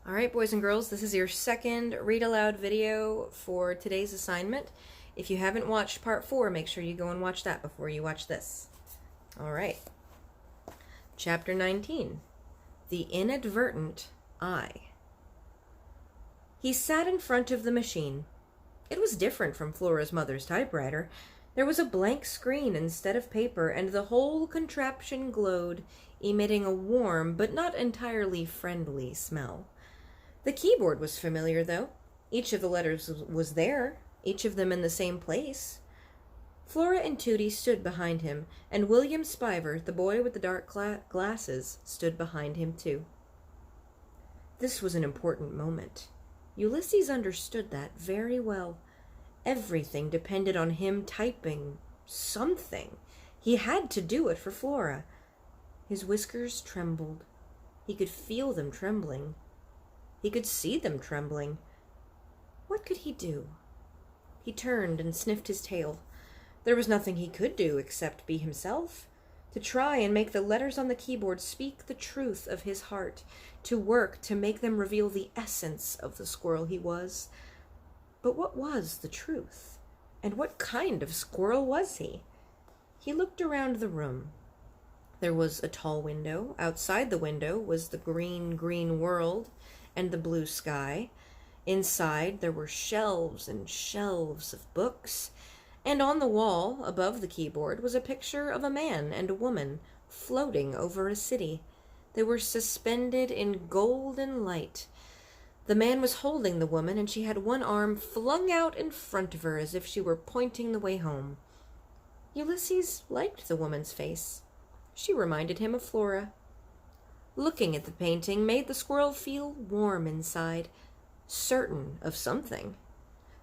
All right, boys and girls, this is your second read aloud video for today's assignment. If you haven't watched part 4, make sure you go and watch that before you watch this. All right. Chapter 19, The Inadvertent Eye. He sat in front of the machine. It was different from Flora's mother's typewriter. There was a blank screen instead of paper, and the whole contraption glowed, emitting a warm but not entirely friendly smell. The keyboard was familiar, though. Each of the letters was there, each of them in the same place. Flora and Tootie stood behind him, and William Spiver, the boy with the dark glasses, stood behind him too. This was an important moment. Ulysses understood that very well. Everything depended on him typing something. He had to do it for Flora. His whiskers trembled. He could feel them trembling. He could see them trembling. What could he do? He turned and sniffed his tail. There was nothing he could do except be himself, to try and make the letters on the keyboard speak the truth of his heart, to work to make them reveal the essence of the squirrel he was. But what was the truth? And what kind of squirrel was he? He looked around the room. There was a tall window. Outside the window was the green world and the blue sky. Inside there were shelves and shelves of books, and on the wall above the keyboard was a picture of a man and a woman floating over a city. They were suspended in golden light. The man was holding the woman, and she had one arm flung out in front of her as if she were pointing the way home. Ulysses liked the woman's face. She reminded him of Flora. Looking at the painting made the squirrel feel warm inside, certain of something.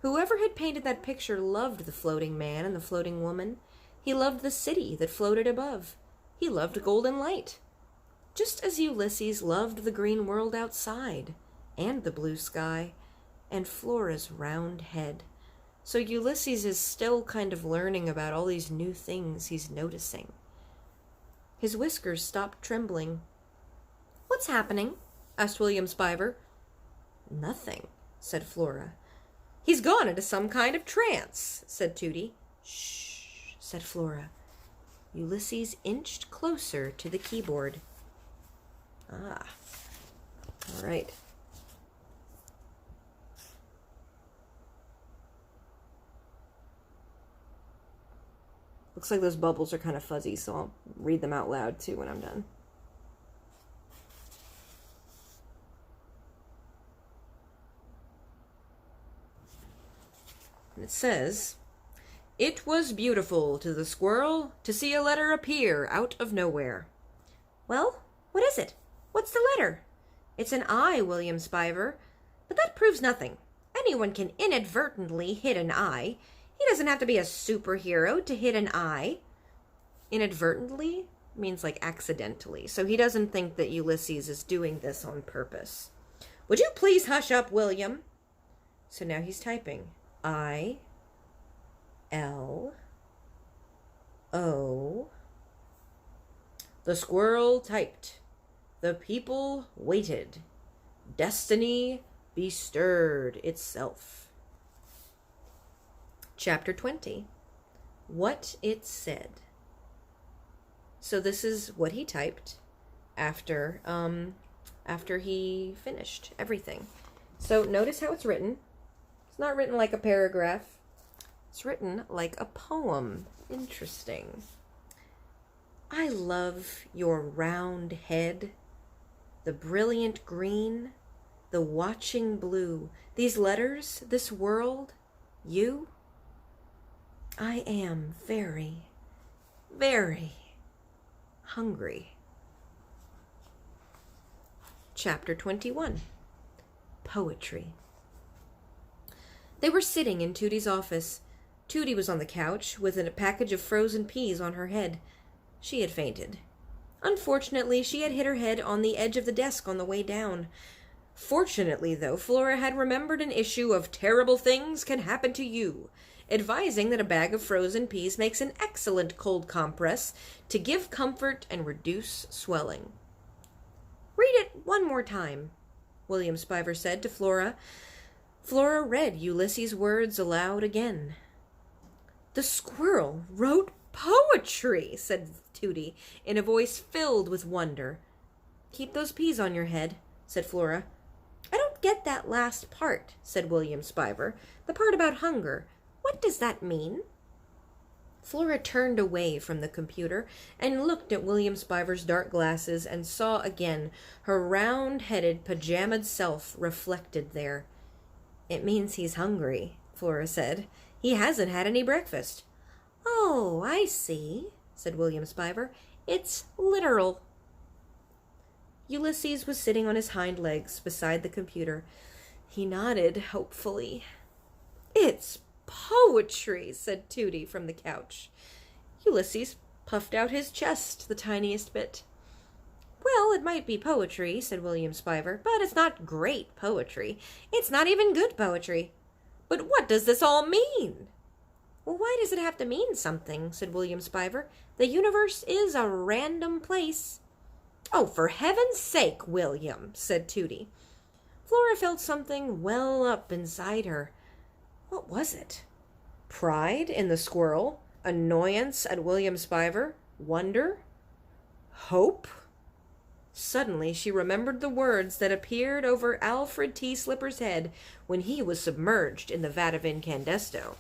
Whoever had painted that picture loved the floating man and the floating woman. He loved the city that floated above. He loved golden light, just as Ulysses loved the green world outside, and the blue sky, and Flora's round head. So Ulysses is still kind of learning about all these new things he's noticing. His whiskers stopped trembling. "What's happening?" asked William Spiver. "Nothing," said Flora. "He's gone into some kind of trance," said Tootie. "Shh," said Flora. Ulysses inched closer to the keyboard. All right. Looks like those bubbles are kind of fuzzy, so I'll read them out loud too when I'm done. And it says, "It was beautiful to the squirrel to see a letter appear out of nowhere." "Well, what is it? What's the letter?" "It's an I, William Spiver. But that proves nothing. Anyone can inadvertently hit an I. He doesn't have to be a superhero to hit an I." Inadvertently means like accidentally, so he doesn't think that Ulysses is doing this on purpose. "Would you please hush up, William?" So now he's typing. I-L-O. The squirrel typed. The people waited. Destiny bestirred itself. Chapter 20. What it said. So this is what he typed after he finished everything. So notice how it's written. It's not written like a paragraph. It's written like a poem. Interesting. "I love your round head, the brilliant green, the watching blue, these letters, this world, you. I am very, very hungry." Chapter 21. Poetry. They were sitting in Tootie's office. Tootie was on the couch with a package of frozen peas on her head. She had fainted. Unfortunately, she had hit her head on the edge of the desk on the way down. Fortunately, though, Flora had remembered an issue of Terrible Things Can Happen to You, advising that a bag of frozen peas makes an excellent cold compress to give comfort and reduce swelling. "Read it one more time." William Spiver said to Flora. Flora read Ulysses' words aloud again. The squirrel wrote poetry, said Tooty, in a voice filled with wonder. Keep those peas on your head, said Flora. I don't get that last part, said William Spiver. The part about hunger. What does that mean? Flora turned away from the computer and looked at William Spiver's dark glasses and saw again her round-headed, pajamaed self reflected there. It means he's hungry, Flora said. He hasn't had any breakfast. Oh, I see, said William Spiver. It's literal. Ulysses was sitting on his hind legs beside the computer. He nodded hopefully. It's poetry, said Tooty from the couch. Ulysses puffed out his chest the tiniest bit. Well, it might be poetry, said William Spiver, but it's not great poetry. It's not even good poetry. But what does this all mean? Well, why does it have to mean something, said William Spiver. The universe is a random place. Oh, for heaven's sake, William, said Tooty. Flora felt something well up inside her. What was it? Pride in the squirrel? Annoyance at William Spiver? Wonder? Hope? Suddenly she remembered the words that appeared over Alfred T. Slipper's head when he was submerged in the vat of incandesto.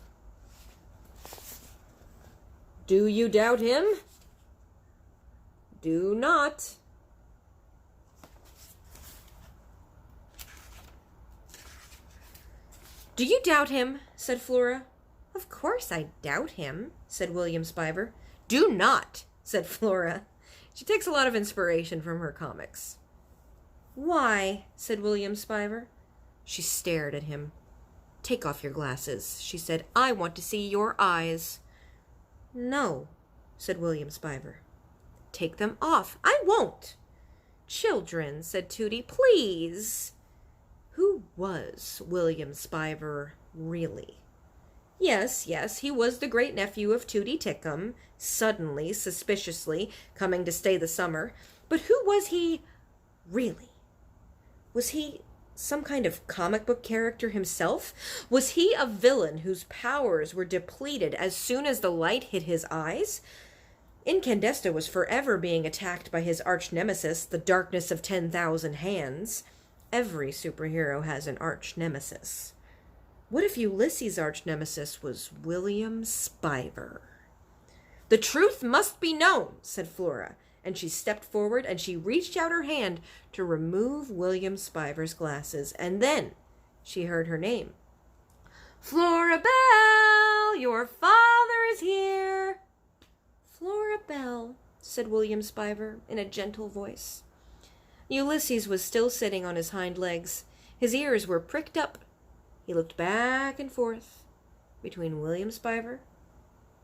Do you doubt him? Do not. Do you doubt him? Said Flora. Of course I doubt him, said William Spiver. Do not, said Flora. She takes a lot of inspiration from her comics. Why? Said William Spiver. She stared at him. Take off your glasses, she said. I want to see your eyes. No, said William Spiver. Take them off. I won't. Children, said Tooty, please. Who was William Spiver, really? Yes, he was the great-nephew of Tooty Tickum, suddenly, suspiciously, coming to stay the summer. But who was he, really? Was he some kind of comic book character himself? Was he a villain whose powers were depleted as soon as the light hit his eyes? Incandesto was forever being attacked by his arch-nemesis, the darkness of 10,000 hands. Every superhero has an arch-nemesis. What if Ulysses' arch-nemesis was William Spiver? The truth must be known, said Flora, and she stepped forward and she reached out her hand to remove William Spiver's glasses, and then she heard her name. Flora Belle, your father is here. Flora Belle, said William Spiver in a gentle voice. Ulysses was still sitting on his hind legs. His ears were pricked up. He looked back and forth between William Spiver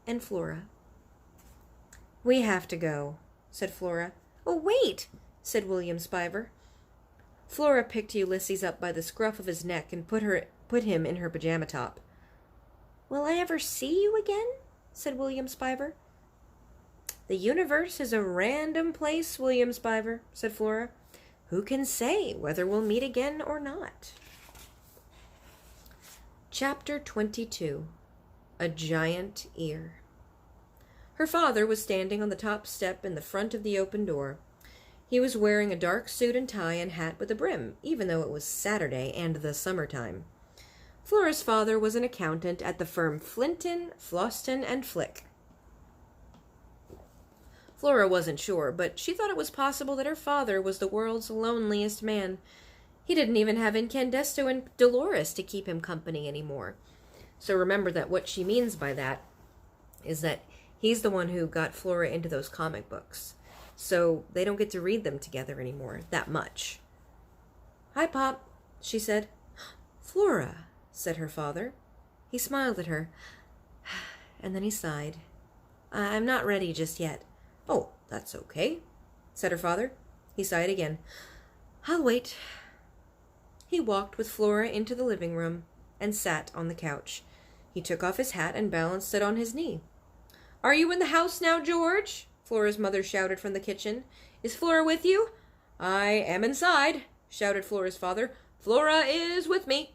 and Flora. We have to go, said Flora. Oh, wait, said William Spiver. Flora picked Ulysses up by the scruff of his neck and put him in her pajama top. Will I ever see you again? Said William Spiver. The universe is a random place, William Spiver, said Flora. Who can say whether we'll meet again or not? Chapter 22. A Giant Ear. Her father was standing on the top step in the front of the open door. He was wearing a dark suit and tie and hat with a brim, even though it was Saturday and the summertime. Flora's father was an accountant at the firm Flinton, Floston, and Flick. Flora wasn't sure, but she thought it was possible that her father was the world's loneliest man. He didn't even have Incandesto and Dolores to keep him company anymore. So remember that what she means by that is that he's the one who got Flora into those comic books. So they don't get to read them together anymore, that much. Hi, Pop, she said. Flora, said her father. He smiled at her, and then he sighed. I'm not ready just yet. Oh, that's okay, said her father. He sighed again. I'll wait. He walked with Flora into the living room and sat on the couch. He took off his hat and balanced it on his knee. Are you in the house now, George? Flora's mother shouted from the kitchen. Is Flora with you? I am inside, shouted Flora's father. "Flora is with me."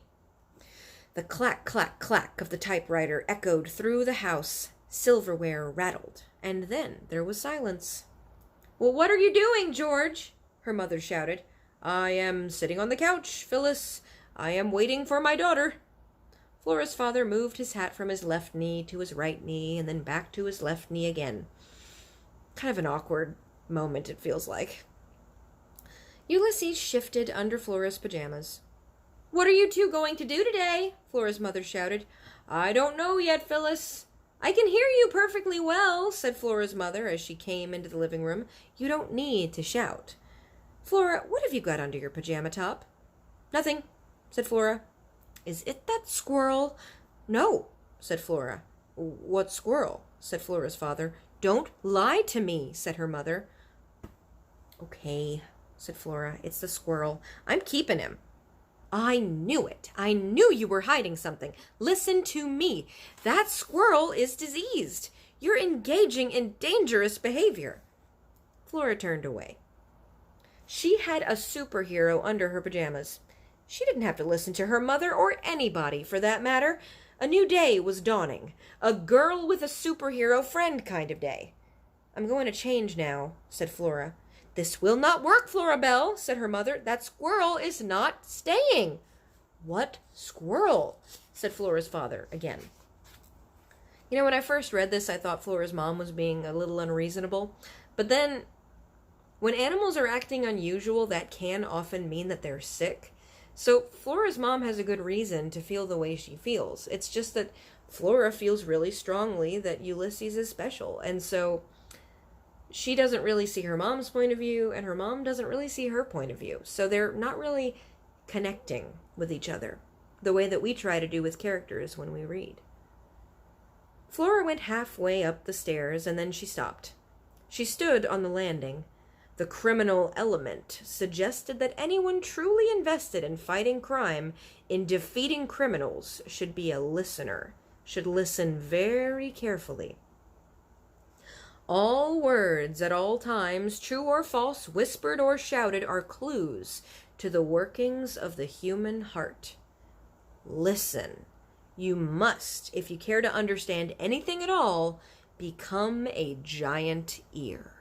The clack, clack, clack of the typewriter echoed through the house. Silverware rattled, and then there was silence. "Well, what are you doing, George?" her mother shouted. "I am sitting on the couch, Phyllis. I am waiting for my daughter." Flora's father moved his hat from his left knee to his right knee and then back to his left knee again. Kind of an awkward moment, it feels like. Ulysses shifted under Flora's pajamas. "What are you two going to do today?" Flora's mother shouted. "I don't know yet, Phyllis." "I can hear you perfectly well," said Flora's mother as she came into the living room. "You don't need to shout." "Flora, what have you got under your pajama top?" "Nothing," said Flora. "Is it that squirrel?" "No," said Flora. "What squirrel?" said Flora's father. "Don't lie to me," said her mother. "Okay," said Flora. "It's the squirrel. I'm keeping him." "I knew it. I knew you were hiding something. Listen to me. That squirrel is diseased. You're engaging in dangerous behavior." Flora turned away. She had a superhero under her pajamas. She didn't have to listen to her mother or anybody, for that matter. A new day was dawning. A girl with a superhero friend kind of day. "I'm going to change now," said Flora. "This will not work, Florabelle," said her mother. "That squirrel is not staying." "What squirrel?" said Flora's father again. You know, when I first read this, I thought Flora's mom was being a little unreasonable. But then, when animals are acting unusual, that can often mean that they're sick. So Flora's mom has a good reason to feel the way she feels. It's just that Flora feels really strongly that Ulysses is special. And so she doesn't really see her mom's point of view, and her mom doesn't really see her point of view. So they're not really connecting with each other the way that we try to do with characters when we read. Flora went halfway up the stairs, and then she stopped. She stood on the landing. The criminal element suggested that anyone truly invested in fighting crime, in defeating criminals, should be a listener, should listen very carefully. All words at all times, true or false, whispered or shouted, are clues to the workings of the human heart. Listen. You must, if you care to understand anything at all, become a giant ear.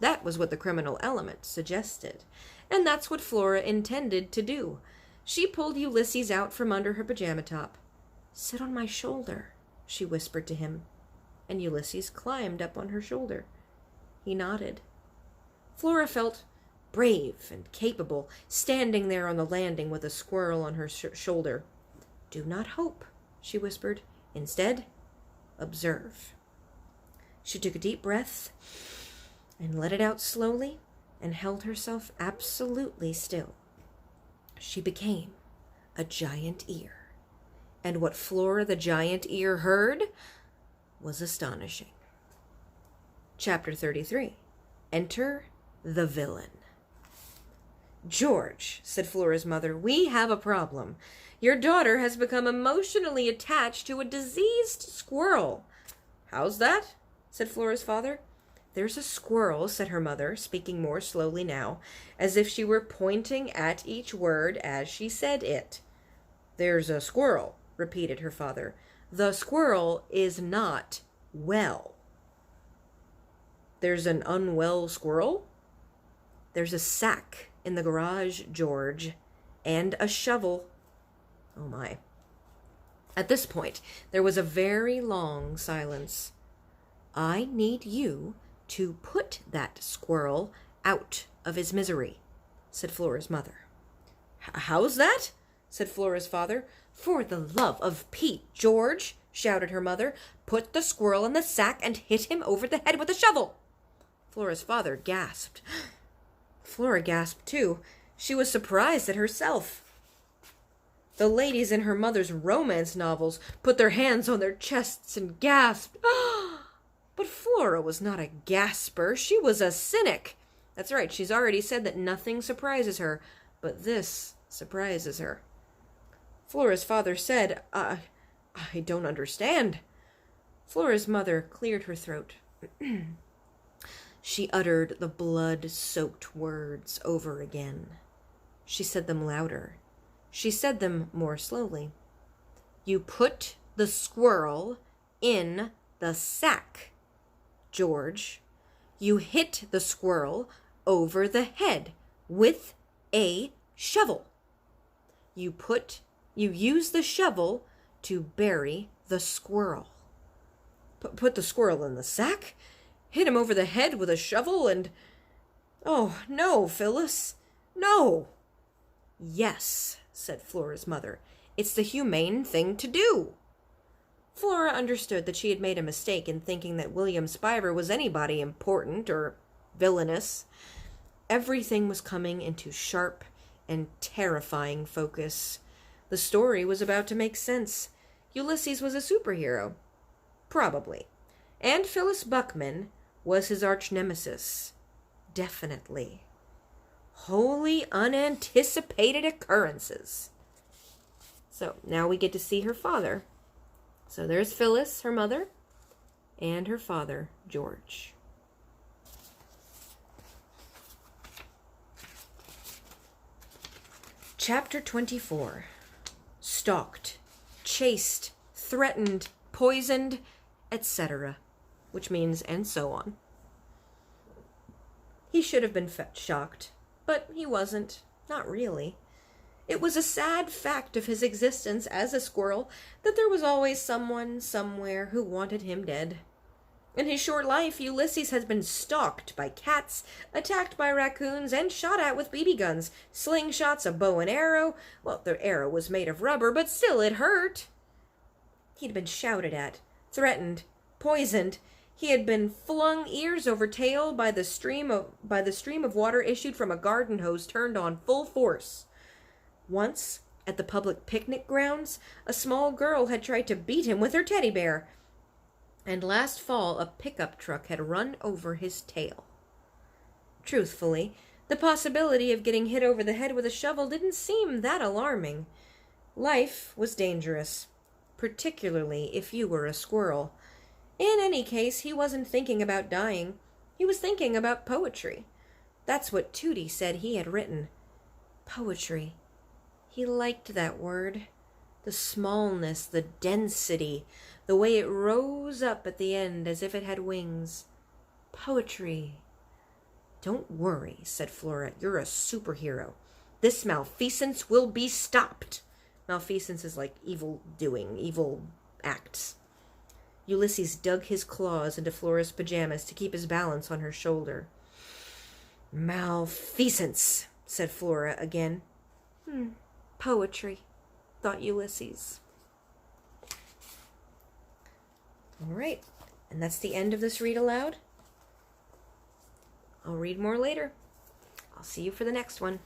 That was what the criminal element suggested, and that's what Flora intended to do. She pulled Ulysses out from under her pajama top. "Sit on my shoulder," she whispered to him, and Ulysses climbed up on her shoulder. He nodded. Flora felt brave and capable, standing there on the landing with a squirrel on her shoulder. "Do not hope," she whispered. "Instead, observe." She took a deep breath and let it out slowly and held herself absolutely still. She became a giant ear, and what Flora the giant ear heard was astonishing. Chapter 33. Enter the Villain. "George," said Flora's mother, "we have a problem. Your daughter has become emotionally attached to a diseased squirrel." "How's that?" said Flora's father. "There's a squirrel," said her mother, speaking more slowly now, as if she were pointing at each word as she said it. "There's a squirrel," repeated her father. "The squirrel is not well." "There's an unwell squirrel?" "There's a sack in the garage, George, and a shovel." Oh my. At this point, there was a very long silence. "I need you to put that squirrel out of his misery," said Flora's mother. "How's that?" said Flora's father. "For the love of Pete, George," shouted her mother, "put the squirrel in the sack and hit him over the head with a shovel." Flora's father gasped. Flora gasped too. She was surprised at herself. The ladies in her mother's romance novels put their hands on their chests and gasped. But Flora was not a gasper. She was a cynic. That's right, she's already said that nothing surprises her, but this surprises her. Flora's father said, I don't understand." Flora's mother cleared her throat. She uttered the blood-soaked words over again. She said them louder. She said them more slowly. You put the squirrel in the sack, George. You hit the squirrel over the head with a shovel. You use the shovel to bury the squirrel. Put the squirrel in the sack? Hit him over the head with a shovel and... Oh, no, Phyllis. No. Yes, said Flora's mother. It's the humane thing to do. Flora understood that she had made a mistake in thinking that William Spiver was anybody important or villainous. Everything was coming into sharp and terrifying focus. The story was about to make sense. Ulysses was a superhero. Probably. And Phyllis Buckman was his arch-nemesis. Definitely. Wholly unanticipated occurrences. So now we get to see her father. So there's Phyllis, her mother, and her father, George. Chapter 24. Stalked, chased, threatened, poisoned, etc. Which means, and so on. He should have been shocked, but he wasn't. Not really. It was a sad fact of his existence as a squirrel that there was always someone, somewhere, who wanted him dead. In his short life, Ulysses has been stalked by cats, attacked by raccoons, and shot at with BB guns, slingshots, a bow and arrow. Well, the arrow was made of rubber, but still it hurt. He'd been shouted at, threatened, poisoned. He had been flung ears over tail by the stream of water issued from a garden hose turned on full force. Once, at the public picnic grounds, a small girl had tried to beat him with her teddy bear. And last fall, a pickup truck had run over his tail. Truthfully, the possibility of getting hit over the head with a shovel didn't seem that alarming. Life was dangerous, particularly if you were a squirrel. In any case, he wasn't thinking about dying. He was thinking about poetry. That's what Tootie said he had written. Poetry. He liked that word. The smallness, the density, the way it rose up at the end as if it had wings. Poetry. Don't worry, said Flora. You're a superhero. This malfeasance will be stopped. Malfeasance is like evil doing, evil acts. Ulysses dug his claws into Flora's pajamas to keep his balance on her shoulder. Malfeasance, said Flora again. Poetry, thought Ulysses. All right, and that's the end of this read aloud. I'll read more later. I'll see you for the next one.